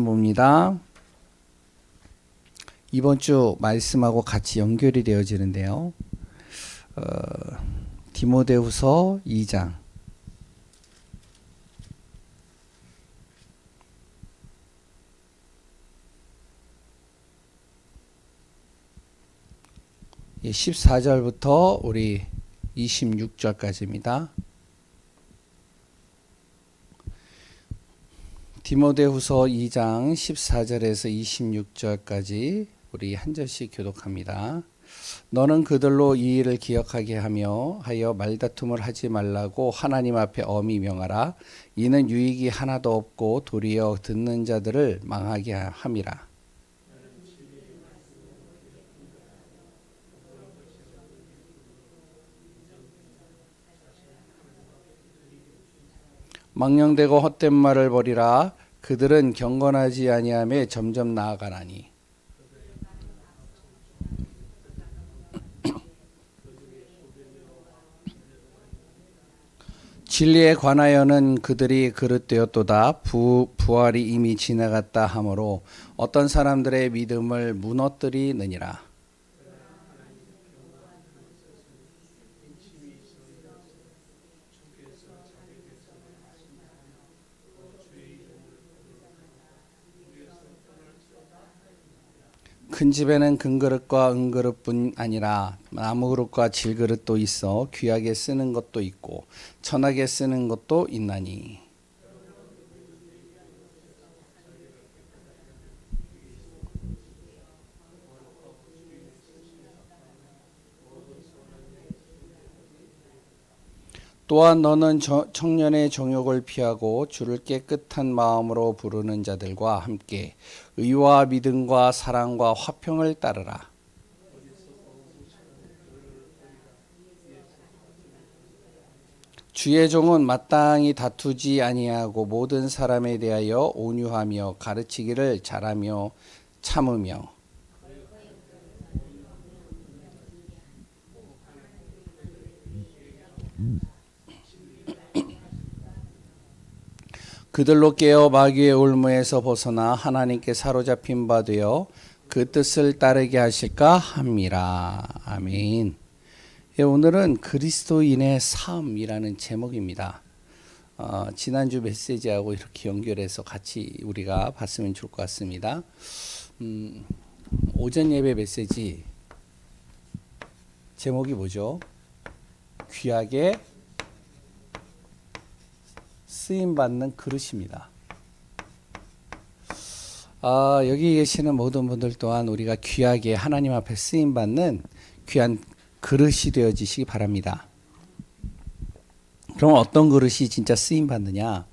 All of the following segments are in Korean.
봅니다. 이번 주 말씀하고 같이 연결이 되어지는데요. 디모데후서 2장. 예, 14절부터 우리 26절까지입니다. 디모데후서 2장 14절에서 26절까지 우리 한 절씩 교독합니다. 너는 그들로 이 일을 기억하게 하여 말다툼을 하지 말라고 하나님 앞에 엄히 명하라. 이는 유익이 하나도 없고 도리어 듣는 자들을 망하게 함이라. 망령되고 헛된 말을 버리라. 그들은 경건하지 아니하며 점점 나아가나니. 진리에 관하여는 그들이 그릇되었도다. 부활이 이미 지나갔다 하므로 어떤 사람들의 믿음을 무너뜨리느니라. 큰 집에는 금그릇과 은그릇뿐 아니라 나무그릇과 질그릇도 있어 귀하게 쓰는 것도 있고 천하게 쓰는 것도 있나니. 또한 너는 청년의 정욕을 피하고 주를 깨끗한 마음으로 부르는 자들과 함께 의와 믿음과 사랑과 화평을 따르라. 주의 종은 마땅히 다투지 아니하고 모든 사람에 대하여 온유하며 가르치기를 잘하며 참으며 그들로 깨어 마귀의 올무에서 벗어나 하나님께 사로잡힌 바 되어 그 뜻을 따르게 하실까 함이라. 아멘. 예, 오늘은 그리스도인의 삶이라는 제목입니다. 지난주 메시지하고 이렇게 연결해서 같이 우리가 봤으면 좋을 것 같습니다. 오전 예배 메시지 제목이 뭐죠? 귀하게 쓰임받는 그릇입니다. 여기 계시는 모든 분들 또한 우리가 귀하게 하나님 앞에 쓰임받는 귀한 그릇이 되어지시기 바랍니다. 그럼 어떤 그릇이 진짜 쓰임받느냐?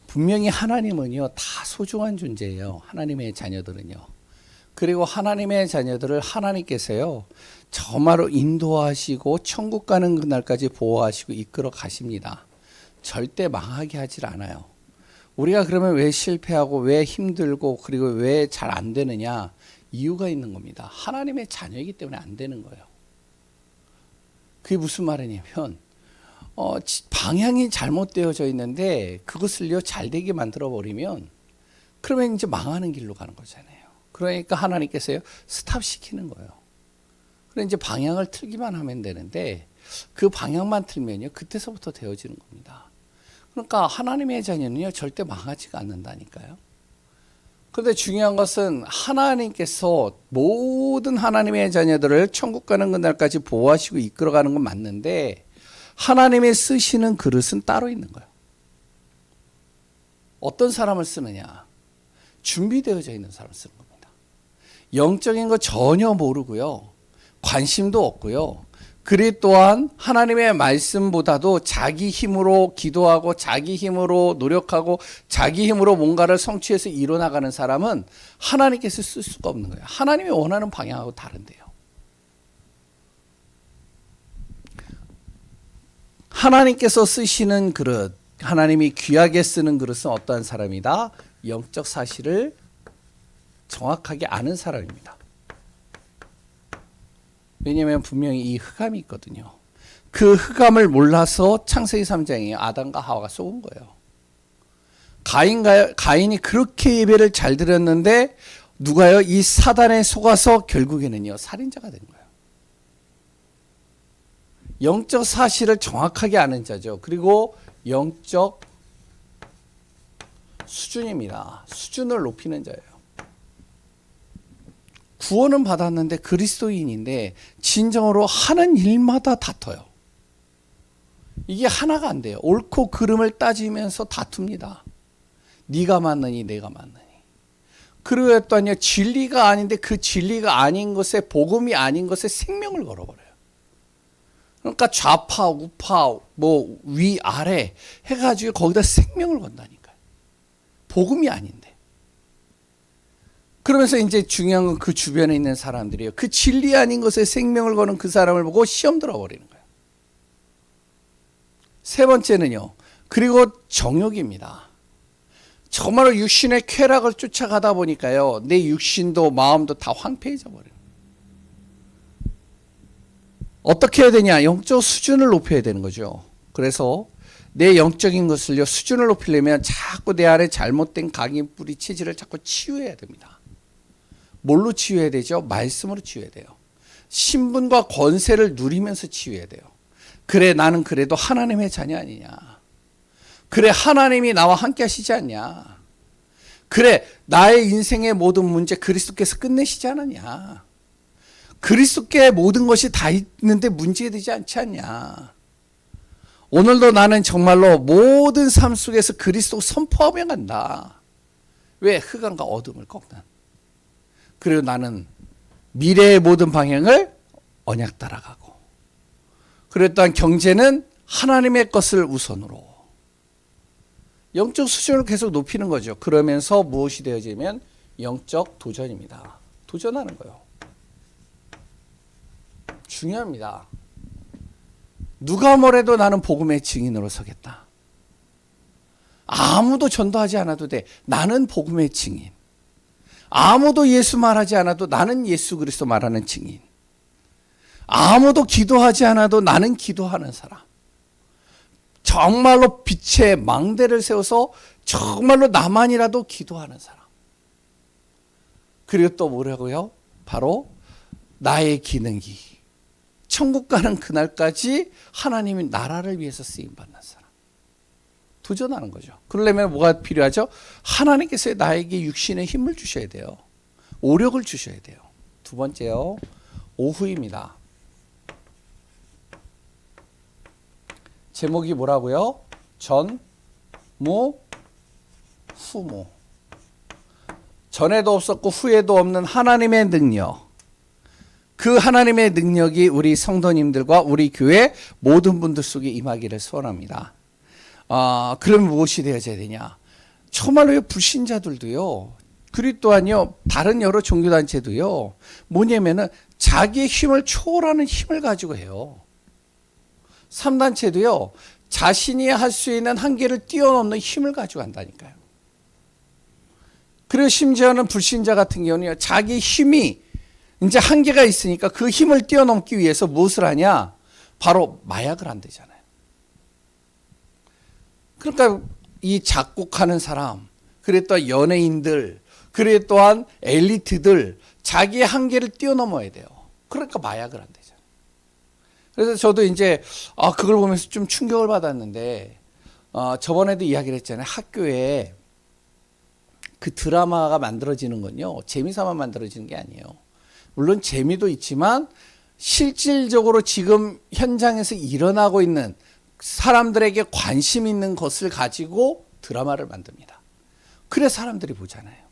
분명히 하나님은요, 다 소중한 존재예요. 하나님의 자녀들은요. 그리고 하나님의 자녀들을 하나님께서요, 정말로 인도하시고 천국 가는 그날까지 보호하시고 이끌어 가십니다. 절대 망하게 하질 않아요. 우리가 그러면 왜 실패하고 왜 힘들고 그리고 왜 잘 안 되느냐? 이유가 있는 겁니다. 하나님의 자녀이기 때문에 안 되는 거예요. 그게 무슨 말이냐면 방향이 잘못되어져 있는데 그것을요 잘 되게 만들어 버리면 그러면 이제 망하는 길로 가는 거잖아요. 그러니까 하나님께서요 스탑시키는 거예요. 그래 이제 방향을 틀기만 하면 되는데 그 방향만 틀면요 그때서부터 되어지는 겁니다. 그러니까 하나님의 자녀는요 절대 망하지가 않는다니까요. 그런데 중요한 것은 하나님께서 모든 하나님의 자녀들을 천국 가는 그날까지 보호하시고 이끌어가는 건 맞는데 하나님의 쓰시는 그릇은 따로 있는 거예요. 어떤 사람을 쓰느냐? 준비되어져 있는 사람을 쓰는 겁니다. 영적인 거 전혀 모르고요. 관심도 없고요. 그리 또한 하나님의 말씀보다도 자기 힘으로 기도하고 자기 힘으로 노력하고 자기 힘으로 뭔가를 성취해서 이뤄나가는 사람은 하나님께서 쓸 수가 없는 거예요. 하나님이 원하는 방향하고 다른데요. 하나님께서 쓰시는 그릇, 하나님이 귀하게 쓰는 그릇은 어떠한 사람이다? 영적 사실을 정확하게 아는 사람입니다. 왜냐하면 분명히 이 흑암이 있거든요. 그 흑암을 몰라서 창세기 3장에 아담과 하와가 속은 거예요. 가인이 그렇게 예배를 잘 드렸는데 누가요? 이 사단에 속아서 결국에는요 살인자가 된 거예요. 영적 사실을 정확하게 아는 자죠. 그리고 영적 수준입니다. 수준을 높이는 자예요. 구원은 받았는데 그리스도인인데 진정으로 하는 일마다 다퉈요. 이게 하나가 안 돼요. 옳고 그름을 따지면서 다툽니다. 네가 맞느니 내가 맞느니. 그리고 또한요 진리가 아닌데 그 진리가 아닌 것에 복음이 아닌 것에 생명을 걸어버려요. 그러니까 좌파 우파 뭐 위아래 해가지고 거기다 생명을 건다니까요. 복음이 아닌데. 그러면서 이제 중요한 건 그 주변에 있는 사람들이에요. 그 진리 아닌 것에 생명을 거는 그 사람을 보고 시험 들어버리는 거예요. 세 번째는요. 그리고 정욕입니다. 정말로 육신의 쾌락을 쫓아가다 보니까요. 내 육신도 마음도 다 황폐해져 버려요. 어떻게 해야 되냐? 영적 수준을 높여야 되는 거죠. 그래서 내 영적인 것을요 수준을 높이려면 자꾸 내 안에 잘못된 각인 뿌리 체질을 자꾸 치유해야 됩니다. 뭘로 치유해야 되죠? 말씀으로 치유해야 돼요. 신분과 권세를 누리면서 치유해야 돼요. 그래 나는 그래도 하나님의 자녀 아니냐. 그래 하나님이 나와 함께 하시지 않냐. 그래 나의 인생의 모든 문제 그리스도께서 끝내시지 않았냐. 그리스도께 모든 것이 다 있는데 문제되지 않지 않냐. 오늘도 나는 정말로 모든 삶 속에서 그리스도 선포하며 간다. 왜? 흑암과 어둠을 꺾는. 그리고 나는 미래의 모든 방향을 언약 따라가고. 그리고 또한 경제는 하나님의 것을 우선으로. 영적 수준을 계속 높이는 거죠. 그러면서 무엇이 되어지면 영적 도전입니다. 도전하는 거예요. 중요합니다. 누가 뭐래도 나는 복음의 증인으로 서겠다. 아무도 전도하지 않아도 돼. 나는 복음의 증인. 아무도 예수 말하지 않아도 나는 예수 그리스도 말하는 증인. 아무도 기도하지 않아도 나는 기도하는 사람. 정말로 빛의 망대를 세워서 정말로 나만이라도 기도하는 사람. 그리고 또 뭐라고요? 바로 나의 기능이 천국 가는 그날까지 하나님의 나라를 위해서 쓰임받는 사람. 도전하는 거죠. 그러려면 뭐가 필요하죠? 하나님께서 나에게 육신의 힘을 주셔야 돼요. 오력을 주셔야 돼요. 두 번째요. 오후입니다. 제목이 뭐라고요? 전, 무, 후무. 전에도 없었고 후에도 없는 하나님의 능력. 그 하나님의 능력이 우리 성도님들과 우리 교회 모든 분들 속에 임하기를 소원합니다. 그럼 무엇이 되어져야 되냐? 정말로 불신자들도요. 그리고 또한요. 다른 여러 종교단체도요. 뭐냐면은 자기의 힘을 초월하는 힘을 가지고 해요. 3단체도요. 자신이 할 수 있는 한계를 뛰어넘는 힘을 가지고 한다니까요. 그리고 심지어는 불신자 같은 경우는요. 자기 힘이 이제 한계가 있으니까 그 힘을 뛰어넘기 위해서 무엇을 하냐? 바로 마약을 한대잖아요. 그러니까 이 작곡하는 사람, 그리고 또 연예인들, 그리고 또한 엘리트들 자기의 한계를 뛰어넘어야 돼요. 그러니까 마약을 한대잖아요. 그래서 저도 이제 그걸 보면서 좀 충격을 받았는데 저번에도 이야기를 했잖아요. 학교에 그 드라마가 만들어지는 건요. 재미삼아 만들어지는 게 아니에요. 물론 재미도 있지만 실질적으로 지금 현장에서 일어나고 있는 사람들에게 관심 있는 것을 가지고 드라마를 만듭니다. 그래 사람들이 보잖아요.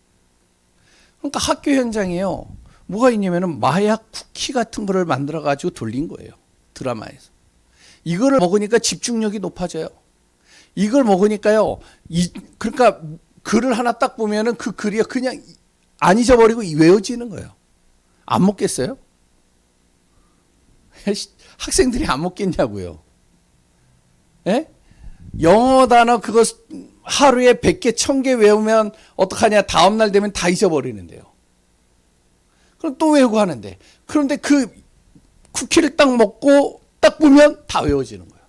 그러니까 학교 현장에요. 뭐가 있냐면은 마약 쿠키 같은 거를 만들어 가지고 돌린 거예요. 드라마에서. 이거를 먹으니까 집중력이 높아져요. 이걸 먹으니까요. 그러니까 글을 하나 딱 보면은 그 글이 그냥 안 잊어버리고 외워지는 거예요. 안 먹겠어요? 학생들이 안 먹겠냐고요. 예? 영어 단어 그거 하루에 100개, 1000개 외우면 어떡하냐. 다음날 되면 다 잊어버리는데요. 그럼 또 외우고 하는데. 그런데 그 쿠키를 딱 먹고 딱 보면 다 외워지는 거예요.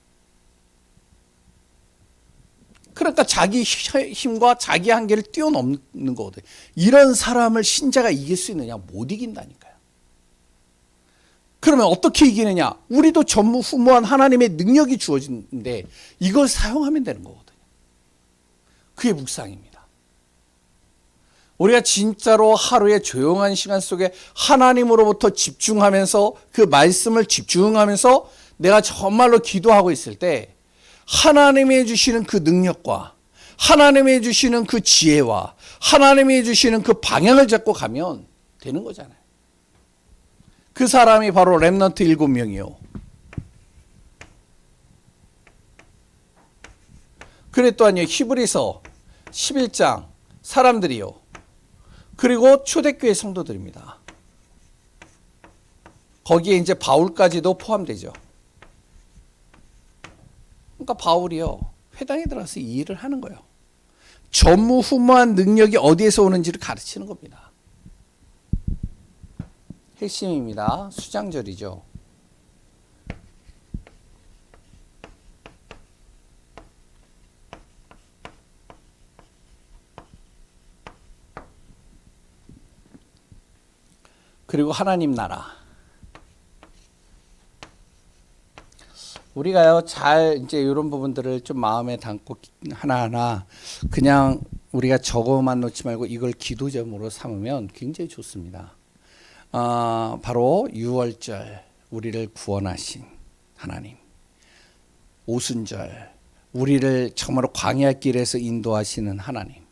그러니까 자기 힘과 자기 한계를 뛰어넘는 거거든요. 이런 사람을 신자가 이길 수 있느냐? 못 이긴다니까요. 그러면 어떻게 이기느냐? 우리도 전무후무한 하나님의 능력이 주어지는데 이걸 사용하면 되는 거거든요. 그게 묵상입니다. 우리가 진짜로 하루의 조용한 시간 속에 하나님으로부터 집중하면서 그 말씀을 집중하면서 내가 정말로 기도하고 있을 때 하나님이 주시는 그 능력과 하나님이 주시는 그 지혜와 하나님이 주시는 그 방향을 잡고 가면 되는 거잖아요. 그 사람이 바로 렘넌트 7명이요. 그래 또한요, 히브리서 11장 사람들이요. 그리고 초대교회 성도들입니다. 거기에 이제 바울까지도 포함되죠. 그러니까 바울이요, 회당에 들어가서 이 일을 하는 거예요. 전무후무한 능력이 어디에서 오는지를 가르치는 겁니다. 핵심입니다. 수장절이죠. 그리고 하나님 나라. 우리가요, 잘 이제 이런 부분들을 좀 마음에 담고 하나하나 그냥 우리가 적어만 놓지 말고 이걸 기도 제목으로 삼으면 굉장히 좋습니다. 바로 유월절 우리를 구원하신 하나님, 오순절 우리를 정말로 광야 길에서 인도하시는 하나님,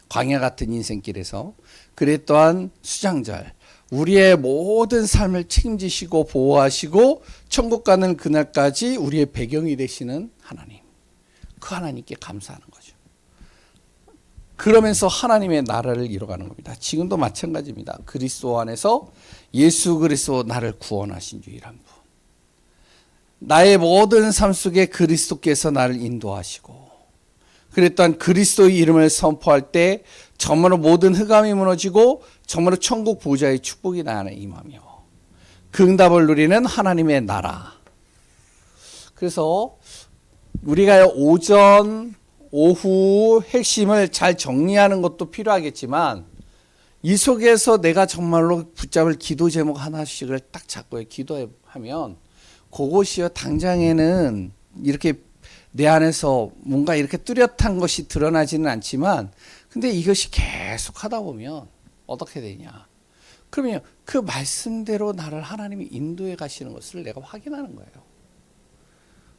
광야 같은 인생길에서, 그래 또한 수장절 우리의 모든 삶을 책임지시고 보호하시고 천국 가는 그날까지 우리의 배경이 되시는 하나님, 그 하나님께 감사하는 거죠. 그러면서 하나님의 나라를 이뤄가는 겁니다. 지금도 마찬가지입니다. 그리스도 안에서 예수 그리스도 나를 구원하신 유일한 분, 나의 모든 삶 속에 그리스도께서 나를 인도하시고, 그래 또한 그리스도의 이름을 선포할 때 정말로 모든 흑암이 무너지고 정말로 천국 보좌의 축복이 나 안에 임하며 그 응답을 누리는 하나님의 나라. 그래서 우리가 오전 오후 핵심을 잘 정리하는 것도 필요하겠지만 이 속에서 내가 정말로 붙잡을 기도 제목 하나씩을 딱 잡고 기도하면 그것이요, 당장에는 이렇게 내 안에서 뭔가 이렇게 뚜렷한 것이 드러나지는 않지만, 근데 이것이 계속 하다 보면 어떻게 되냐? 그러면 그 말씀대로 나를 하나님이 인도해 가시는 것을 내가 확인하는 거예요.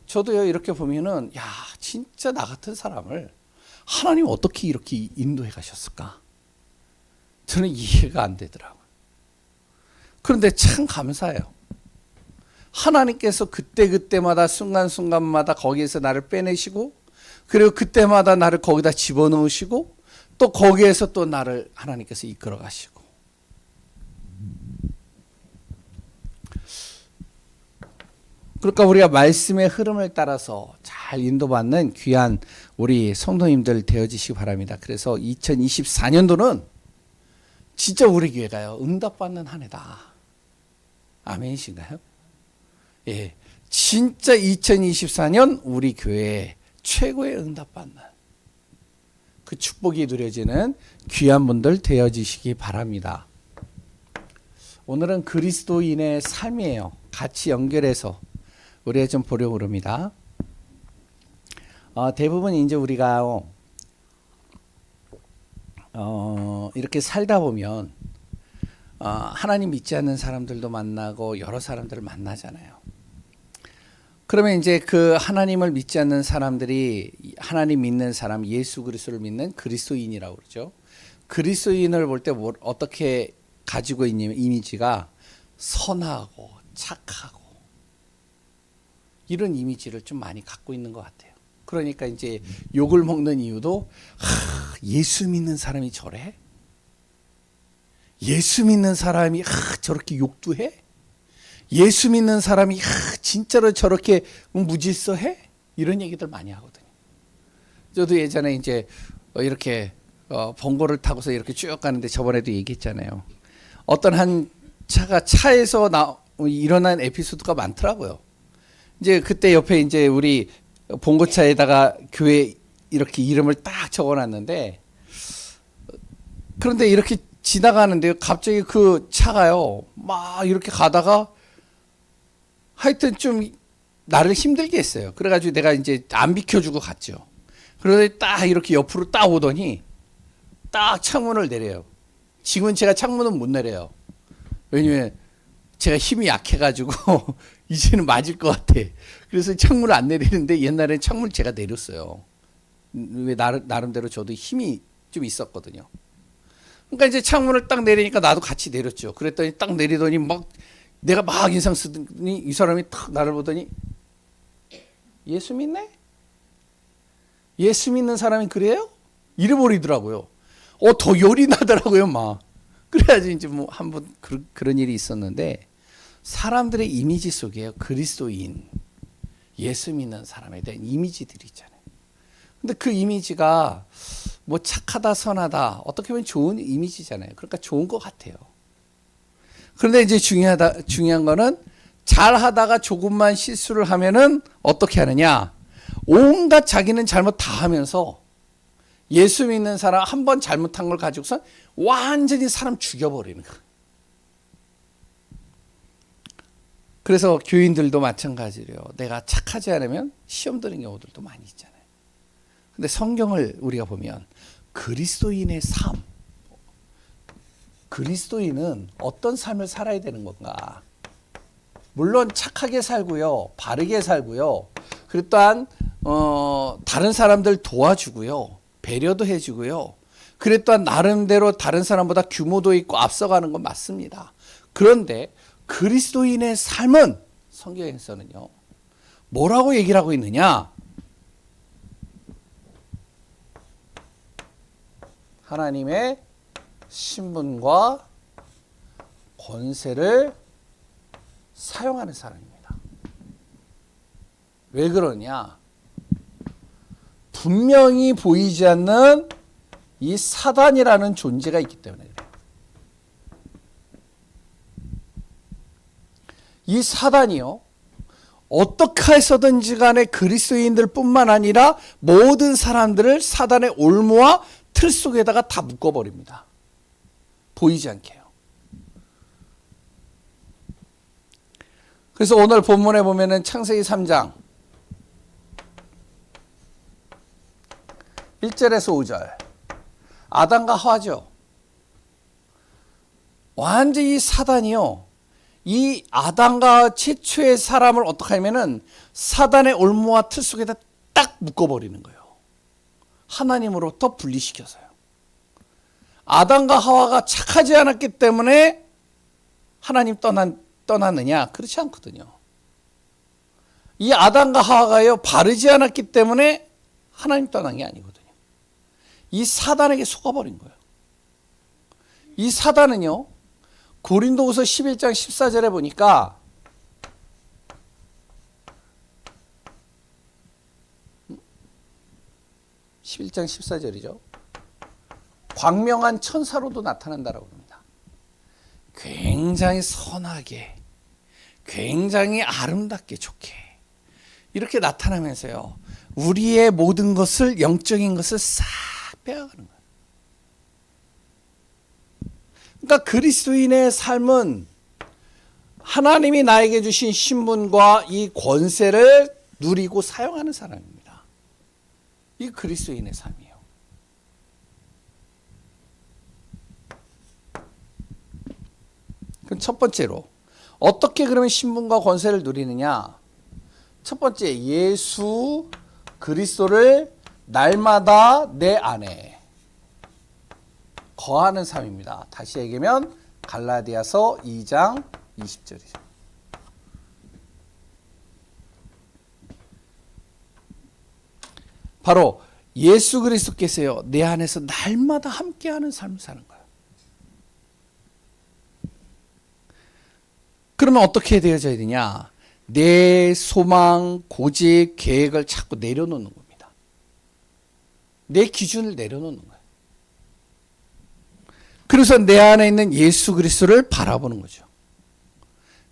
저도요, 이렇게 보면은, 야, 진짜 나 같은 사람을 하나님 어떻게 이렇게 인도해 가셨을까? 저는 이해가 안 되더라고요. 그런데 참 감사해요. 하나님께서 그때그때마다 순간순간마다 거기에서 나를 빼내시고, 그리고 그때마다 나를 거기다 집어넣으시고, 또 거기에서 또 나를 하나님께서 이끌어 가시고. 그러니까 우리가 말씀의 흐름을 따라서 잘 인도받는 귀한 우리 성도님들 되어지시기 바랍니다. 그래서 2024년도는 진짜 우리 교회가요, 응답받는 한 해다. 아멘이신가요? 예, 진짜 2024년 우리 교회 최고의 응답받는 그 축복이 누려지는 귀한 분들 되어지시기 바랍니다. 오늘은 그리스도인의 삶이에요. 같이 연결해서 우리가 좀 보려고 합니다. 대부분 이제 우리가 이렇게 살다 보면 하나님 믿지 않는 사람들도 만나고 여러 사람들을 만나잖아요. 그러면 이제 그 하나님을 믿지 않는 사람들이 하나님 믿는 사람, 예수 그리스도를 믿는 그리스도인이라고 그러죠. 그리스도인을 볼 때 어떻게 가지고 있냐면 이미지가 선하고 착하고 이런 이미지를 좀 많이 갖고 있는 것 같아요. 그러니까 이제 욕을 먹는 이유도 예수 믿는 사람이 저래? 예수 믿는 사람이 저렇게 욕도 해? 예수 믿는 사람이 진짜로 저렇게 무질서해? 이런 얘기들 많이 하거든요. 저도 예전에 이제 이렇게 번거를 타고서 이렇게 쭉 가는데 저번에도 얘기했잖아요. 어떤 한 차에서 일어난 에피소드가 많더라고요. 이제 그때 옆에 이제 우리 봉고차에다가 교회 이렇게 이름을 딱 적어놨는데, 그런데 이렇게 지나가는데요, 갑자기 그 차가요 막 이렇게 가다가 하여튼 좀 나를 힘들게 했어요. 그래가지고 내가 이제 안 비켜주고 갔죠. 그러더니 딱 이렇게 옆으로 딱 오더니 딱 창문을 내려요. 지금은 제가 창문은 못 내려요. 왜냐면 제가 힘이 약해가지고 이제는 맞을 것 같아. 그래서 창문을 안 내리는데, 옛날에는 창문을 제가 내렸어요. 왜 나름대로 저도 힘이 좀 있었거든요. 그러니까 이제 창문을 딱 내리니까 나도 같이 내렸죠. 그랬더니 딱 내리더니 막 내가 막 인상 쓰더니 이 사람이 탁 나를 보더니, 예수 믿네? 예수 믿는 사람이 그래요? 이래버리더라고요. 더 열이 나더라고요, 막. 그래야지 이제 뭐 한번 그런 일이 있었는데, 사람들의 이미지 속에요, 그리스도인, 예수 믿는 사람에 대한 이미지들이 있잖아요. 근데 그 이미지가 뭐 착하다, 선하다, 어떻게 보면 좋은 이미지잖아요. 그러니까 좋은 것 같아요. 그런데 이제 중요한 거는, 잘 하다가 조금만 실수를 하면은 어떻게 하느냐? 온갖 자기는 잘못 다 하면서, 예수 믿는 사람 한 번 잘못한 걸 가지고서 완전히 사람 죽여버리는 거예요. 그래서 교인들도 마찬가지로요. 내가 착하지 않으면 시험 드는 경우들도 많이 있잖아요. 근데 성경을 우리가 보면 그리스도인의 삶, 그리스도인은 어떤 삶을 살아야 되는 건가? 물론 착하게 살고요, 바르게 살고요, 그리고 또한 다른 사람들 도와주고요, 배려도 해주고요, 그리고 또한 나름대로 다른 사람보다 규모도 있고 앞서가는 건 맞습니다. 그런데 그리스도인의 삶은 성경에서는요, 뭐라고 얘기를 하고 있느냐? 하나님의 신분과 권세를 사용하는 사람입니다. 왜 그러냐? 분명히 보이지 않는 이 사단이라는 존재가 있기 때문에 그래요. 이 사단이요, 어떻게 해서든지 간에 그리스도인들 뿐만 아니라 모든 사람들을 사단의 올무와 틀 속에다가 다 묶어버립니다. 보이지 않게요. 그래서 오늘 본문에 보면은 창세기 3장 1절에서 5절, 아담과 하와죠. 완전히 사단이요, 이 아담과 최초의 사람을 어떻게 하면은 사단의 올무와 틀 속에다 딱 묶어버리는 거예요. 하나님으로부터 분리시켜서요. 아담과 하와가 착하지 않았기 때문에 하나님 떠났느냐? 그렇지 않거든요. 이 아담과 하와가요, 바르지 않았기 때문에 하나님 떠난 게 아니거든요. 이 사단에게 속아버린 거예요. 이 사단은요, 고린도후서 11장 14절에 보니까 (11장 14절이죠) 광명한 천사로도 나타난다라고 합니다. 굉장히 선하게, 굉장히 아름답게, 좋게 이렇게 나타나면서요, 우리의 모든 것을, 영적인 것을 싹 빼앗가는 거예요. 그러니까 그리스도인의 삶은 하나님이 나에게 주신 신분과 이 권세를 누리고 사용하는 사람입니다. 이 그리스도인의 삶이에요. 그럼 첫 번째로 어떻게 그러면 신분과 권세를 누리느냐? 첫 번째, 예수 그리스도를 날마다 내 안에 거하는 삶입니다. 다시 얘기하면 갈라디아서 2장 20절이죠. 바로 예수 그리스도께서요, 내 안에서 날마다 함께하는 삶을 사는 거예요. 그러면 어떻게 되어져야 되냐? 내 소망, 고집, 계획을 자꾸 내려놓는 겁니다. 내 기준을 내려놓는 거예요. 그래서 내 안에 있는 예수 그리스도를 바라보는 거죠.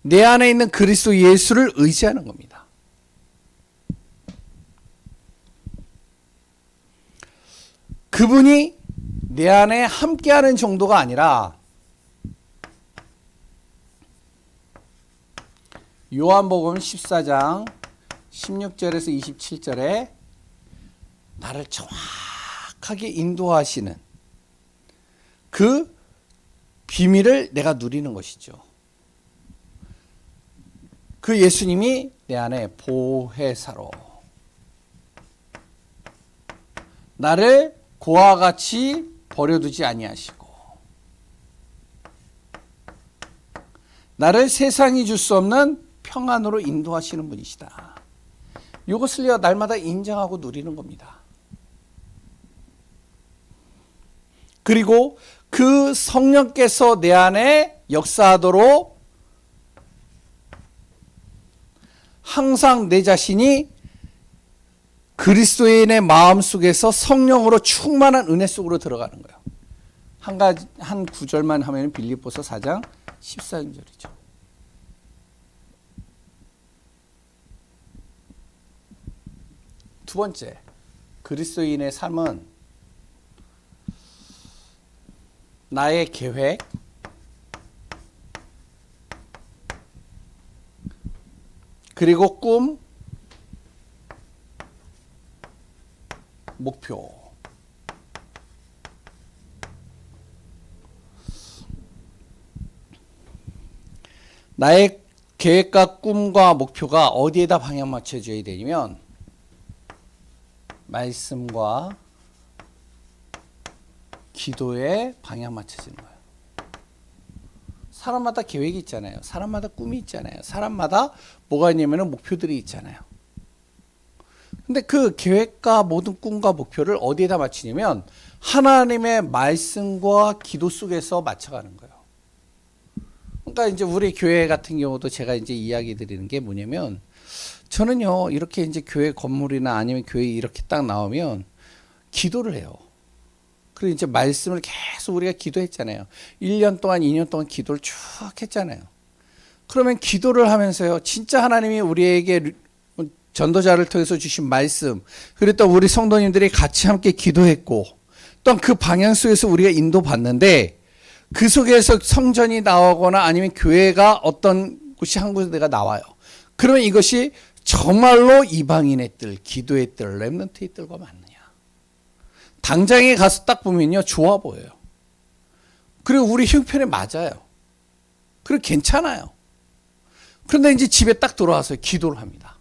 내 안에 있는 그리스도 예수를 의지하는 겁니다. 그분이 내 안에 함께하는 정도가 아니라 요한복음 14장 16절에서 27절에 나를 정확하게 인도하시는 그 비밀을 내가 누리는 것이죠. 그 예수님이 내 안에 보혜사로 나를 고와 같이 버려두지 아니하시고 나를 세상이 줄 수 없는 평안으로 인도하시는 분이시다. 이것을요 날마다 인정하고 누리는 겁니다. 그리고 그 성령께서 내 안에 역사하도록 항상 내 자신이 그리스도인의 마음 속에서 성령으로 충만한 은혜 속으로 들어가는 거예요. 한 구절만 하면 빌립보서 4장 14절이죠. 두 번째, 그리스도인의 삶은 나의 계획, 그리고 꿈, 목표. 나의 계획과 꿈과 목표가 어디에다 방향 맞춰줘야 되냐면 말씀과 기도에 방향 맞춰지는 거예요. 사람마다 계획이 있잖아요. 사람마다 꿈이 있잖아요. 사람마다 뭐가 있냐면 목표들이 있잖아요. 근데 그 계획과 모든 꿈과 목표를 어디에다 맞추냐면 하나님의 말씀과 기도 속에서 맞춰가는 거예요. 그러니까 이제 우리 교회 같은 경우도 제가 이제 이야기 드리는 게 뭐냐면 저는요 이렇게 이제 교회 건물이나 아니면 교회 이렇게 딱 나오면 기도를 해요. 그리고 이제 말씀을 계속 우리가 기도했잖아요. 1년 동안 2년 동안 기도를 쭉 했잖아요. 그러면 기도를 하면서요 진짜 하나님이 우리에게 전도자를 통해서 주신 말씀, 그리고 또 우리 성도님들이 같이 함께 기도했고 또 그 방향 속에서 우리가 인도받는데 그 속에서 성전이 나오거나 아니면 교회가 어떤 곳이 한 군데가 나와요. 그러면 이것이 정말로 이방인의 뜰, 기도의 뜰, 렘넌트의 뜰과 맞느냐. 당장에 가서 딱 보면요 좋아 보여요. 그리고 우리 형편에 맞아요. 그리고 괜찮아요. 그런데 이제 집에 딱 돌아와서 기도를 합니다.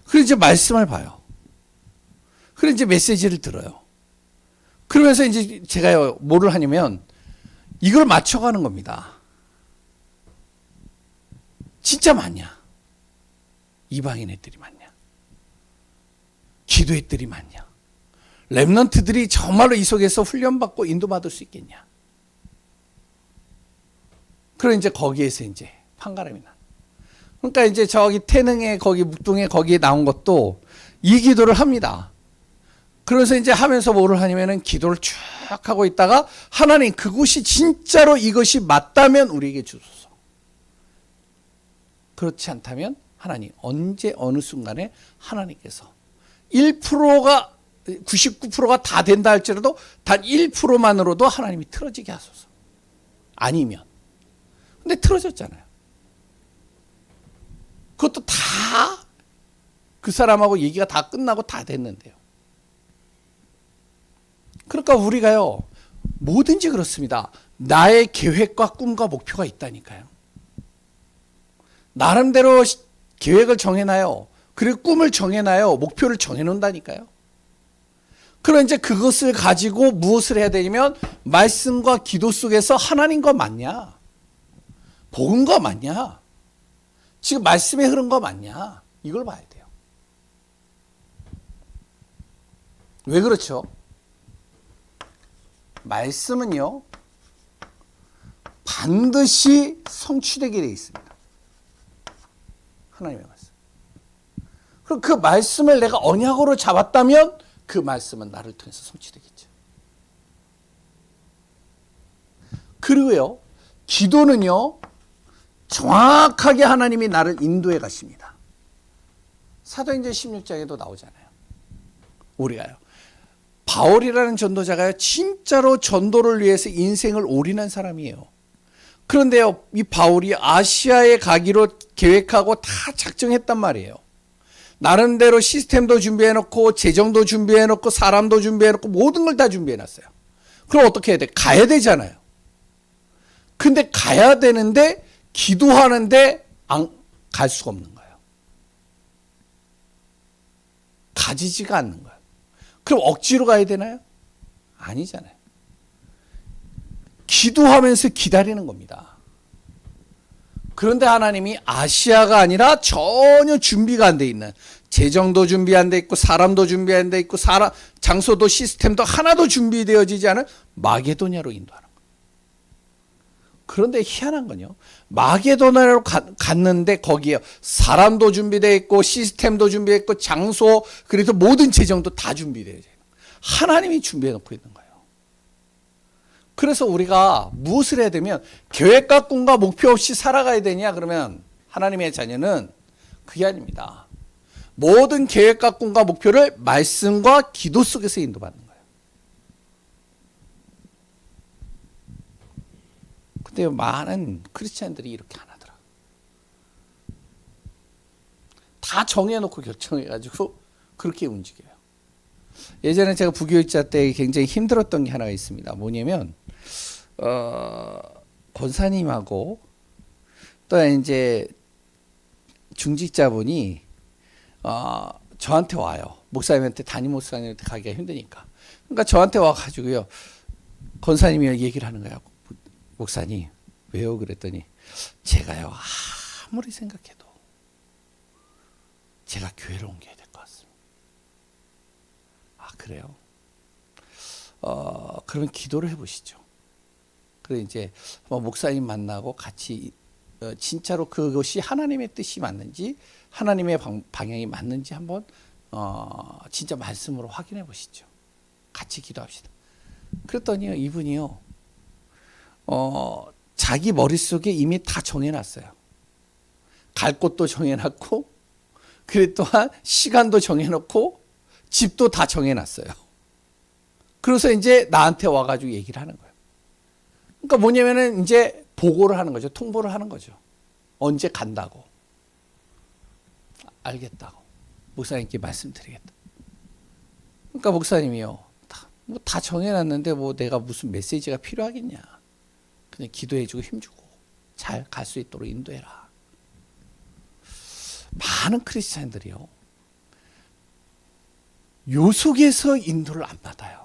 그리고 이제 말씀을 봐요. 그리고 이제 메시지를 들어요. 그러면서 이제 제가요 뭐를 하냐면 이걸 맞춰가는 겁니다. 진짜 맞냐? 이방인 애들이 맞냐? 기도 애들이 맞냐? 렘넌트들이 정말로 이 속에서 훈련받고 인도받을 수 있겠냐? 그럼 이제 거기에서 이제 판가름이 나. 그러니까 이제 저기 태능에 거기 묵동에 거기에 나온 것도 이 기도를 합니다. 그래서 이제 하면서 뭐를 하냐면은 기도를 쭉 하고 있다가 하나님 그곳이 진짜로 이것이 맞다면 우리에게 주소서. 그렇지 않다면 하나님 언제 어느 순간에 하나님께서 1%가 99%가 다 된다 할지라도 단 1%만으로도 하나님이 틀어지게 하소서. 아니면 근데 틀어졌잖아요. 그것도 다 그 사람하고 얘기가 다 끝나고 다 됐는데요. 그러니까 우리가요 뭐든지 그렇습니다. 나의 계획과 꿈과 목표가 있다니까요. 나름대로 계획을 정해놔요. 그리고 꿈을 정해놔요. 목표를 정해놓는다니까요. 그럼 이제 그것을 가지고 무엇을 해야 되냐면 말씀과 기도 속에서 하나님과 맞냐? 복음과 맞냐? 지금 말씀에 흐른 거 맞냐? 이걸 봐야 돼요. 왜 그렇죠? 말씀은요 반드시 성취되게 되어 있습니다. 하나님의 말씀. 그럼 그 말씀을 내가 언약으로 잡았다면 그 말씀은 나를 통해서 성취되겠죠. 그리고요 기도는요 정확하게 하나님이 나를 인도해 가십니다. 사도행전 16장에도 나오잖아요. 우리가요 바울이라는 전도자가요, 진짜로 전도를 위해서 인생을 올인한 사람이에요. 그런데요, 이 바울이 아시아에 가기로 계획하고 다 작정했단 말이에요. 나름대로 시스템도 준비해놓고 재정도 준비해놓고 사람도 준비해놓고 모든 걸 다 준비해놨어요. 그럼 어떻게 해야 돼? 가야 되잖아요. 근데 가야 되는데 기도하는데 갈 수가 없는 거예요. 가지지가 않는 거예요. 그럼 억지로 가야 되나요? 아니잖아요. 기도하면서 기다리는 겁니다. 그런데 하나님이 아시아가 아니라 전혀 준비가 안 돼 있는, 재정도 준비 안 돼 있고 사람도 준비 안 돼 있고 장소도 시스템도 하나도 준비되어지지 않은 마게도냐로 인도하는 거예요. 그런데 희한한 건요, 마게도냐로 갔는데 거기에 사람도 준비되어 있고 시스템도 준비되어 있고 장소, 그래서 모든 재정도 다 준비되어 있어요. 하나님이 준비해 놓고 있는 거예요. 그래서 우리가 무엇을 해야 되면, 계획과 꿈과 목표 없이 살아가야 되냐 그러면 하나님의 자녀는 그게 아닙니다. 모든 계획과 꿈과 목표를 말씀과 기도 속에서 인도받는 거예요. 근데 많은 크리스찬들이 이렇게 안 하더라. 다 정해놓고 결정해가지고 그렇게 움직여요. 예전에 제가 부교육자 때 굉장히 힘들었던 게 하나가 있습니다. 뭐냐면 권사님하고 또 이제 중직자분이 저한테 와요. 목사님한테, 담임 목사님한테 가기가 힘드니까. 그러니까 저한테 와가지고요, 권사님이 얘기를 하는 거예요. 목사님 왜요? 그랬더니 제가요, 아무리 생각해도 제가 교회를 옮겨야 될 것 같습니다. 아, 그래요? 그러면 기도를 해보시죠. 그래 이제 목사님 만나고 같이 진짜로 그것이 하나님의 뜻이 맞는지, 하나님의 방향이 맞는지 한번 진짜 말씀으로 확인해 보시죠. 같이 기도합시다. 그랬더니요, 이분이요, 자기 머릿속에 이미 다 정해놨어요. 갈 곳도 정해놨고, 그래 또한 시간도 정해놓고, 집도 다 정해놨어요. 그래서 이제 나한테 와가지고 얘기를 하는 거예요. 그러니까 뭐냐면은 이제 보고를 하는 거죠. 통보를 하는 거죠. 언제 간다고. 알겠다고. 목사님께 말씀드리겠다. 그러니까 목사님이요, 다 정해놨는데 뭐 내가 무슨 메시지가 필요하겠냐. 그냥 기도해주고 힘주고 잘 갈 수 있도록 인도해라. 많은 크리스찬들이요, 요 속에서 인도를 안 받아요.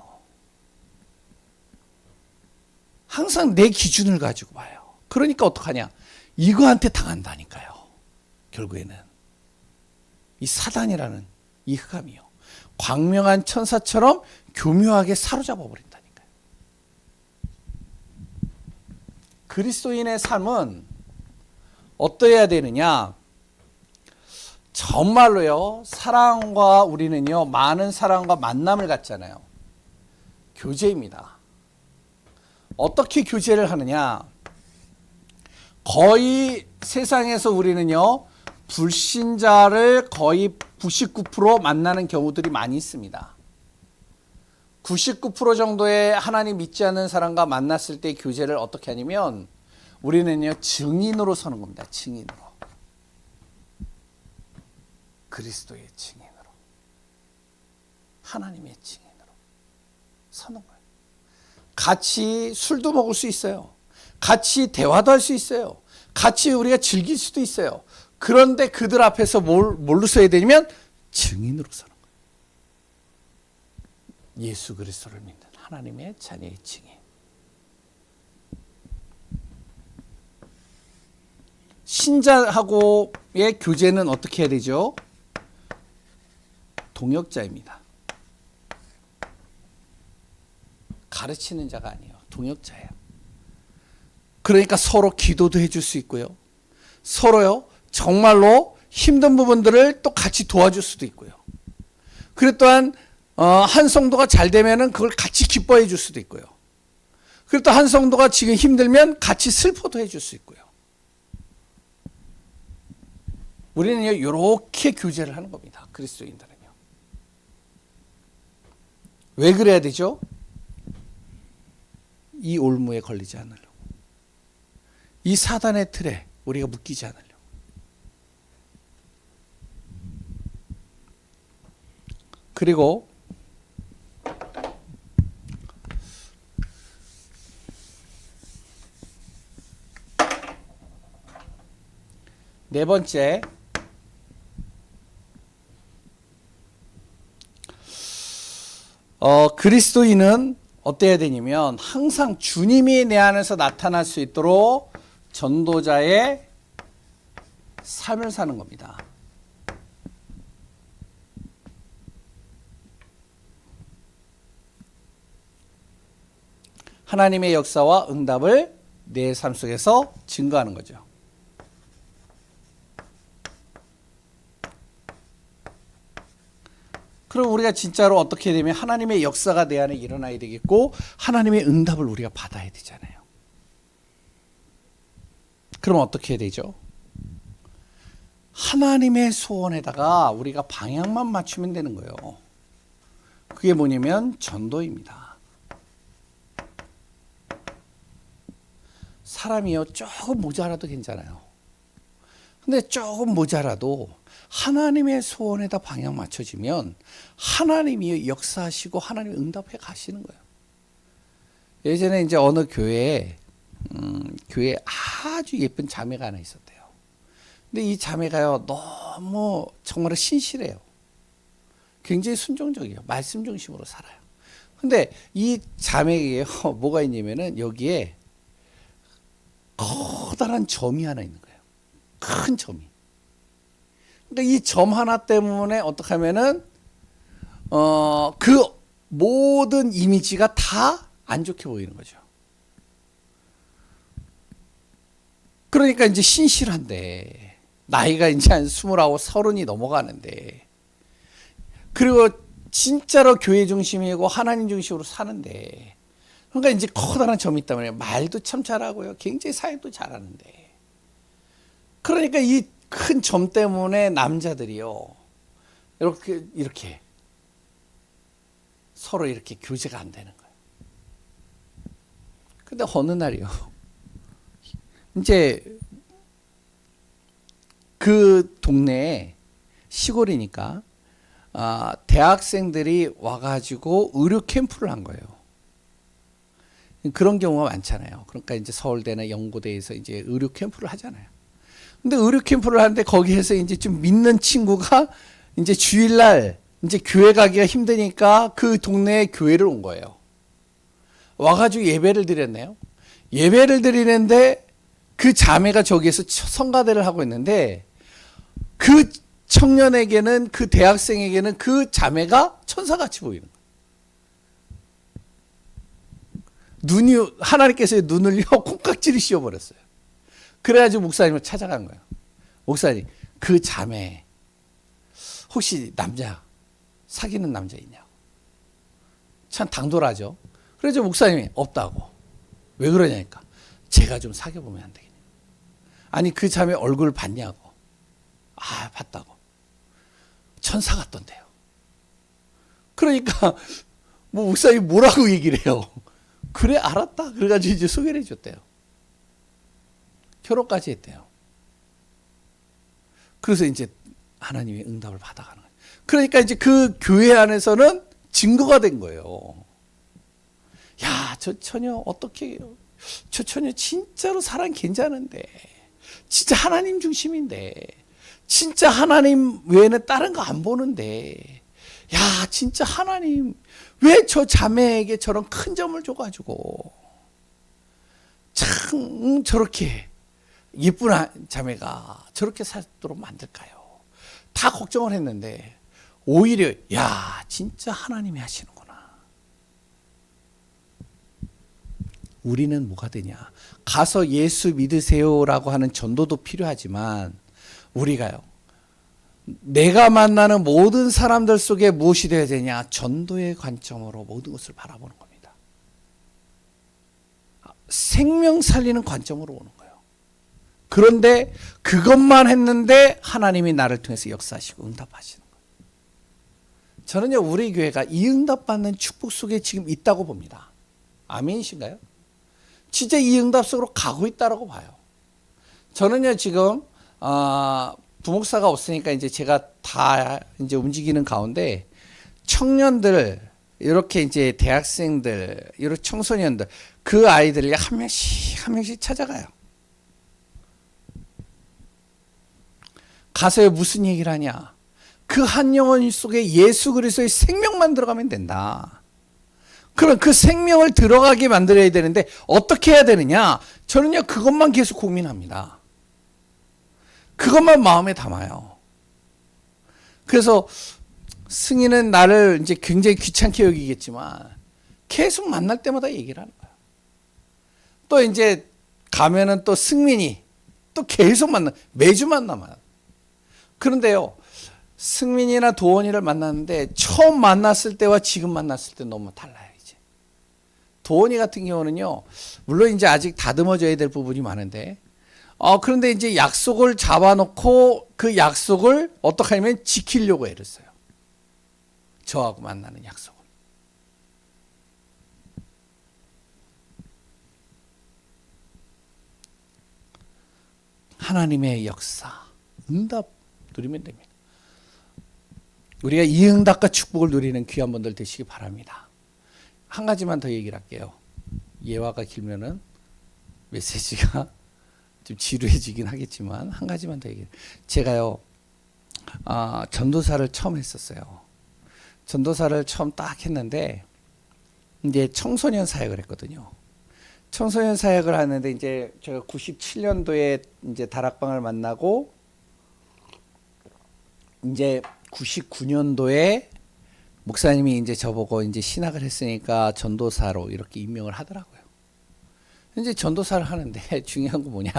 항상 내 기준을 가지고 봐요. 그러니까 어떡하냐, 이거한테 당한다니까요. 결국에는 이 사단이라는 이 흑암이요, 광명한 천사처럼 교묘하게 사로잡아 버린다니까요. 그리스도인의 삶은 어떠해야 되느냐, 정말로요, 사랑과, 우리는요 많은 사랑과 만남을 갖잖아요. 교제입니다. 어떻게 교제를 하느냐, 거의 세상에서 우리는요 불신자를 거의 99% 만나는 경우들이 많이 있습니다. 99% 정도의 하나님 믿지 않는 사람과 만났을 때 교제를 어떻게 하냐면, 우리는요 증인으로 서는 겁니다. 증인으로. 그리스도의 증인으로, 하나님의 증인으로 서는 거예요. 같이 술도 먹을 수 있어요. 같이 대화도 할 수 있어요. 같이 우리가 즐길 수도 있어요. 그런데 그들 앞에서 뭘로 서야 되냐면 증인으로 서는 거예요. 예수 그리스도를 믿는 하나님의 자녀의 증인. 신자하고의 교제는 어떻게 해야 되죠? 동역자입니다. 가르치는 자가 아니에요. 동역자예요. 그러니까 서로 기도도 해줄 수 있고요, 서로요 정말로 힘든 부분들을 또 같이 도와줄 수도 있고요. 그리고 또한 한 성도가 잘 되면은 그걸 같이 기뻐해 줄 수도 있고요. 그리고 또 한 성도가 지금 힘들면 같이 슬퍼도 해줄 수 있고요. 우리는요 이렇게 교제를 하는 겁니다. 그리스도인들은요. 왜 그래야 되죠? 이 올무에 걸리지 않으려고. 이 사단의 틀에 우리가 묶이지 않으려고. 그리고 네 번째, 그리스도인은 어때야 되냐면 항상 주님이 내 안에서 나타날 수 있도록 전도자의 삶을 사는 겁니다. 하나님의 역사와 응답을 내 삶 속에서 증거하는 거죠. 그럼 우리가 진짜로 어떻게 되면 하나님의 역사가 내 안에 일어나야 되겠고 하나님의 응답을 우리가 받아야 되잖아요. 그럼 어떻게 해야 되죠? 하나님의 소원에다가 우리가 방향만 맞추면 되는 거예요. 그게 뭐냐면 전도입니다. 사람이요 조금 모자라도 괜찮아요. 근데 조금 모자라도 하나님의 소원에다 방향 맞춰지면 하나님이 역사하시고 하나님이 응답해 가시는 거예요. 예전에 이제 어느 교회에 아주 예쁜 자매가 하나 있었대요. 근데 이 자매가요 너무 정말 신실해요. 굉장히 순종적이에요. 말씀 중심으로 살아요. 근데 이 자매에게요 뭐가 있냐면은 여기에 커다란 점이 하나 있는 거예요. 큰 점이. 그러니까 이 점 하나 때문에 어떻게 하면은 그 모든 이미지가 다 안 좋게 보이는 거죠. 그러니까 이제 신실한데 나이가 이제 한 29, 30이 넘어가는데 그리고 진짜로 교회 중심이고 하나님 중심으로 사는데 그러니까 이제 커다란 점이 있다면 말도 참 잘하고요. 굉장히 사역도 잘하는데 그러니까 이 큰 점 때문에 남자들이요 이렇게 서로 이렇게 교제가 안 되는 거예요. 근데 어느 날이요 이제 그 동네에 시골이니까 대학생들이 와가지고 의료 캠프를 한 거예요. 그런 경우가 많잖아요. 그러니까 이제 서울대나 연고대에서 이제 의료 캠프를 하잖아요. 근데 의료 캠프를 하는데 거기에서 이제 좀 믿는 친구가 이제 주일날 이제 교회 가기가 힘드니까 그 동네에 교회를 온 거예요. 와가지고 예배를 드렸네요. 예배를 드리는데 그 자매가 저기에서 성가대를 하고 있는데 그 청년에게는 그 대학생에게는 그 자매가 천사같이 보이는 거예요. 눈이 하나님께서 눈을요 콩깍지를 씌워버렸어요. 그래가지고 목사님을 찾아간 거예요. 목사님 그 자매 혹시 남자 사귀는 남자 있냐고. 참 당돌하죠. 그래서 목사님이 없다고. 왜 그러냐니까 제가 좀 사귀어보면 안 되겠냐. 아니 그 자매 얼굴 봤냐고. 봤다고. 천사 같던데요. 그러니까 뭐 목사님이 뭐라고 얘기를 해요. 그래 알았다. 그래가지고 이제 소개를 해줬대요. 결혼까지 했대요. 그래서 이제 하나님의 응답을 받아가는 거예요. 그러니까 이제 그 교회 안에서는 증거가 된 거예요. 야, 저 처녀 어떻게 해요? 저 처녀 진짜로 사람 괜찮은데 진짜 하나님 중심인데 진짜 하나님 외에는 다른 거 안 보는데 야 진짜 하나님 왜 저 자매에게 저런 큰 점을 줘가지고 참 저렇게 예쁜 자매가 저렇게 살도록 만들까요? 다 걱정을 했는데 오히려 야 진짜 하나님이 하시는구나. 우리는 뭐가 되냐? 가서 예수 믿으세요라고 하는 전도도 필요하지만 우리가요 내가 만나는 모든 사람들 속에 무엇이 되어야 되냐? 전도의 관점으로 모든 것을 바라보는 겁니다. 생명 살리는 관점으로 오는 거예요. 그런데 그것만 했는데 하나님이 나를 통해서 역사하시고 응답하시는 거예요. 저는요, 우리 교회가 이 응답받는 축복 속에 지금 있다고 봅니다. 아멘이신가요? 진짜 이 응답 속으로 가고 있다라고 봐요. 저는요, 지금, 부목사가 없으니까 이제 제가 다 이제 움직이는 가운데 청년들, 이렇게 이제 대학생들, 이렇게 청소년들, 그 아이들을 한 명씩 찾아가요. 가서 무슨 얘기를 하냐? 그 한 영혼 속에 예수 그리스도의 생명만 들어가면 된다. 그럼 그 생명을 들어가게 만들어야 되는데 어떻게 해야 되느냐? 저는요, 그것만 계속 고민합니다. 그것만 마음에 담아요. 그래서 승희는 나를 이제 굉장히 귀찮게 여기겠지만 계속 만날 때마다 얘기를 하는 거야. 또 이제 가면은 또 승민이 또 계속 매주 만나면. 그런데요, 승민이나 도원이를 만났는데 처음 만났을 때와 지금 만났을 때 너무 달라요, 이제. 도원이 같은 경우는요, 물론 이제 아직 다듬어져야 될 부분이 많은데, 그런데 이제 약속을 잡아놓고 그 약속을 어떻게 하면 지키려고 애를 써요. 저하고 만나는 약속을. 하나님의 역사, 응답 누리면 됩니다. 우리가 이 응답과 축복을 누리는 귀한 분들 되시기 바랍니다. 한 가지만 더 얘기를 할게요. 예화가 길면은 메시지가 좀 지루해지긴 하겠지만 한 가지만 더 얘기해요. 제가요, 전도사를 처음 했었어요. 전도사를 처음 딱 했는데 이제 청소년 사역을 했거든요. 청소년 사역을 하는데 이제 제가 97년도에 이제 다락방을 만나고 이제 99년도에 목사님이 이제 저보고 이제 신학을 했으니까 전도사로 이렇게 임명을 하더라고요. 이제 전도사를 하는데 중요한 건 뭐냐?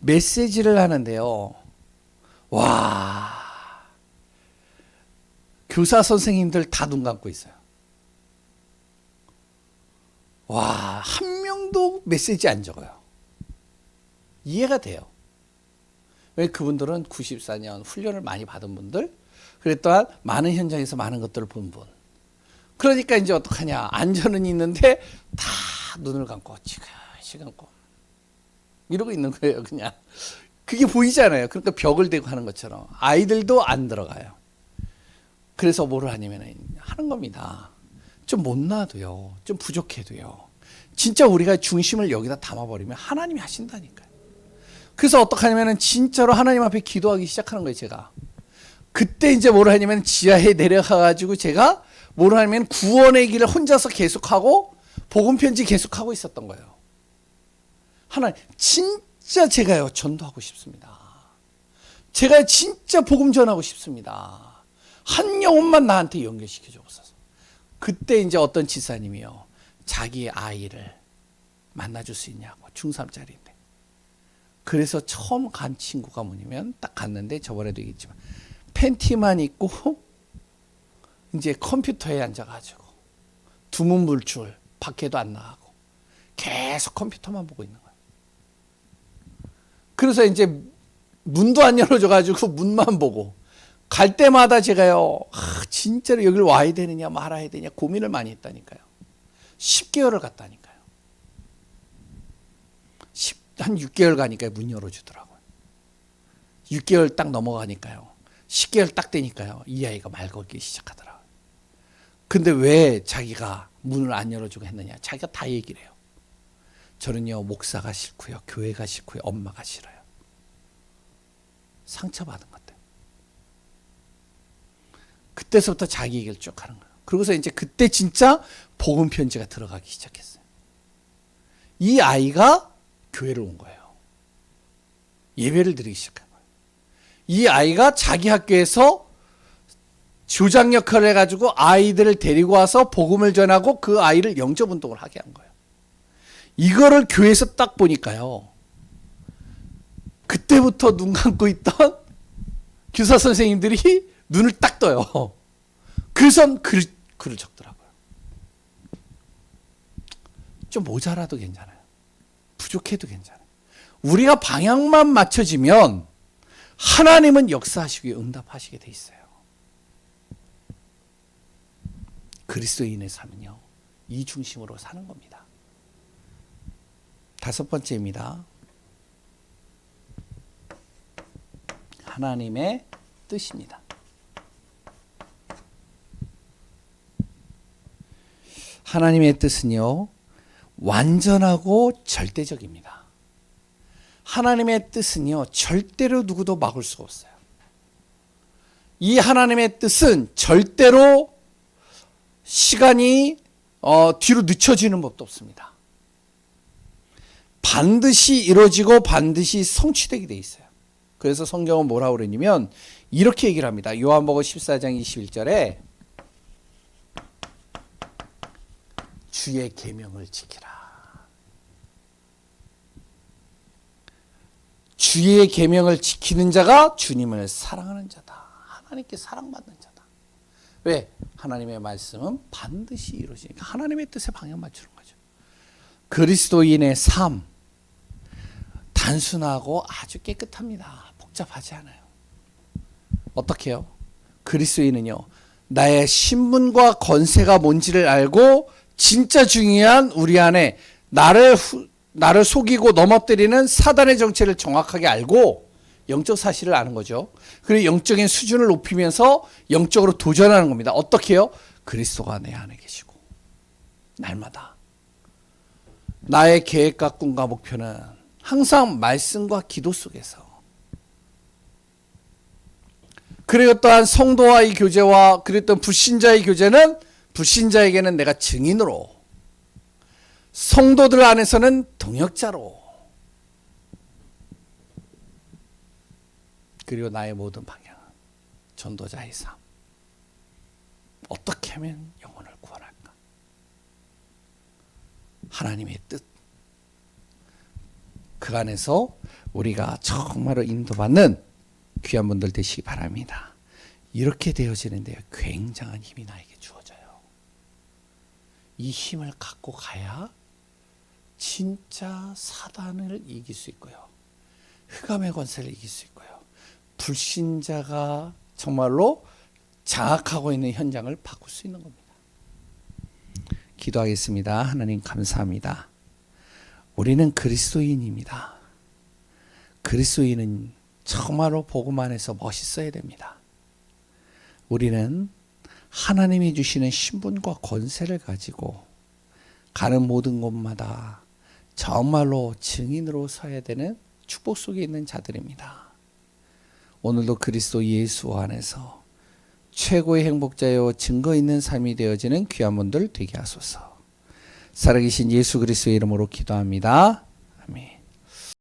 메시지를 하는데요. 와, 교사 선생님들 다 눈 감고 있어요. 와, 한 명도 메시지 안 적어요. 이해가 돼요. 왜? 그분들은 94년 훈련을 많이 받은 분들, 그리고 또한 많은 현장에서 많은 것들을 본 분. 그러니까 이제 어떡하냐? 안전은 있는데 다 눈을 감고 지그시 감고 이러고 있는 거예요, 그냥. 그게 보이잖아요. 그러니까 벽을 대고 하는 것처럼. 아이들도 안 들어가요. 그래서 뭐를 하냐면 하는 겁니다. 좀 못 놔도요, 좀 부족해도요, 진짜 우리가 중심을 여기다 담아버리면 하나님이 하신다니까요. 그래서 어떻게 하냐면 진짜로 하나님 앞에 기도하기 시작하는 거예요, 제가. 그때 이제 뭐를 하냐면 지하에 내려가가지고 제가 뭐를 하냐면 구원의 길을 혼자서 계속하고 복음 편지 계속하고 있었던 거예요. 하나님, 진짜 제가요, 전도하고 싶습니다. 제가 진짜 복음 전하고 싶습니다. 한 영혼만 나한테 연결시켜 주옵소서. 그때 이제 어떤 지사님이요, 자기 아이를 만나줄 수 있냐고, 중3짜리인데. 그래서 처음 간 친구가 뭐냐면, 딱 갔는데 저번에도 얘기했지만 팬티만 입고 이제 컴퓨터에 앉아가지고 두문 물줄, 밖에도 안 나가고 계속 컴퓨터만 보고 있는 거예요. 그래서 이제 문도 안 열어줘가지고 문만 보고 갈 때마다 제가요, 진짜로 여길 와야 되느냐 말아야 되냐 고민을 많이 했다니까요. 10개월을 갔다니까요. 한 6개월 가니까 문 열어주더라고요. 6개월 딱 넘어가니까요, 10개월 딱 되니까요, 이 아이가 말 걸기 시작하더라고요. 근데 왜 자기가 문을 안 열어주고 했느냐? 자기가 다 얘기를 해요. 저는요, 목사가 싫고요, 교회가 싫고요, 엄마가 싫어요. 상처받은 것들. 그때서부터 자기 얘기를 쭉 하는 거예요. 그러고서 이제 그때 진짜 복음 편지가 들어가기 시작했어요. 이 아이가 교회를 온 거예요. 예배를 드리기 시작한 거예요. 이 아이가 자기 학교에서 조장 역할을 해가지고 아이들을 데리고 와서 복음을 전하고 그 아이를 영접 운동을 하게 한 거예요. 이거를 교회에서 딱 보니까요, 그때부터 눈 감고 있던 교사 선생님들이 눈을 딱 떠요. 그래서 글을 적더라고요. 좀 모자라도 괜찮아요. 부족해도 괜찮아요. 우리가 방향만 맞춰지면 하나님은 역사하시고 응답하시게 돼 있어요. 그리스도인의 삶은요, 이 중심으로 사는 겁니다. 다섯 번째입니다. 하나님의 뜻입니다. 하나님의 뜻은요, 완전하고 절대적입니다. 하나님의 뜻은요, 절대로 누구도 막을 수가 없어요. 이 하나님의 뜻은 절대로 시간이 뒤로 늦춰지는 법도 없습니다. 반드시 이루어지고 반드시 성취되게 돼 있어요. 그래서 성경은 뭐라고 그러냐면 이렇게 얘기를 합니다. 요한복음 14장 21절에 주의 계명을 지키라. 주의 계명을 지키는 자가 주님을 사랑하는 자다. 하나님께 사랑받는 자다. 왜? 하나님의 말씀은 반드시 이루어지니까 하나님의 뜻에 방향 맞추는 거죠. 그리스도인의 삶, 단순하고 아주 깨끗합니다. 복잡하지 않아요. 어떻게 해요? 그리스도인은요, 나의 신분과 권세가 뭔지를 알고 진짜 중요한 우리 안에 나를 속이고 넘어뜨리는 사단의 정체를 정확하게 알고 영적 사실을 아는 거죠. 그리고 영적인 수준을 높이면서 영적으로 도전하는 겁니다. 어떻게 해요? 그리스도가 내 안에 계시고 날마다 나의 계획과 꿈과 목표는 항상 말씀과 기도 속에서, 그리고 또한 성도와의 교제와 그리고 또 불신자의 교제는 불신자에게는 내가 증인으로, 성도들 안에서는 동역자로, 그리고 나의 모든 방향은 전도자의 삶. 어떻게 하면 영혼을 구원할까? 하나님의 뜻. 그 안에서 우리가 정말로 인도받는 귀한 분들 되시기 바랍니다. 이렇게 되어지는데요, 굉장한 힘이 나에게 주어져요. 이 힘을 갖고 가야 진짜 사단을 이길 수 있고요, 흑암의 권세를 이길 수 있고요, 불신자가 정말로 장악하고 있는 현장을 바꿀 수 있는 겁니다. 기도하겠습니다. 하나님 감사합니다. 우리는 그리스도인입니다. 그리스도인은 정말로 복음 안에서 멋있어야 됩니다. 우리는 하나님이 주시는 신분과 권세를 가지고 가는 모든 곳마다 정말로 증인으로 서야 되는 축복 속에 있는 자들입니다. 오늘도 그리스도 예수 안에서 최고의 행복자요 증거 있는 삶이 되어지는 귀한 분들 되게 하소서. 살아계신 예수 그리스도의 이름으로 기도합니다. 아멘.